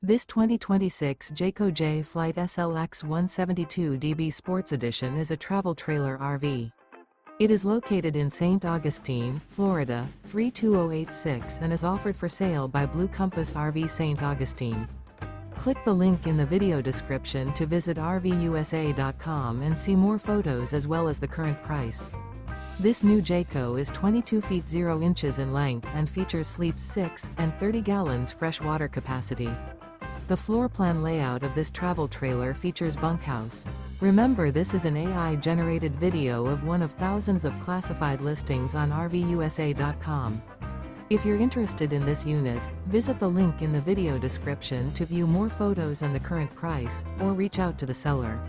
This 2026 Jayco Jay Flight SLX 172DB Sports Edition is a travel trailer RV. It is located in St. Augustine, Florida, 32086 and is offered for sale by Blue Compass RV St. Augustine. Click the link in the video description to visit RVUSA.com and see more photos as well as the current price. This new Jayco is 22 feet 0 inches in length and features sleeps 6 and 30 gallons fresh water capacity. The floor plan layout of this travel trailer features bunkhouse. Remember, this is an AI-generated video of one of thousands of classified listings on RVUSA.com. If you're interested in this unit, visit the link in the video description to view more photos and the current price, or reach out to the seller.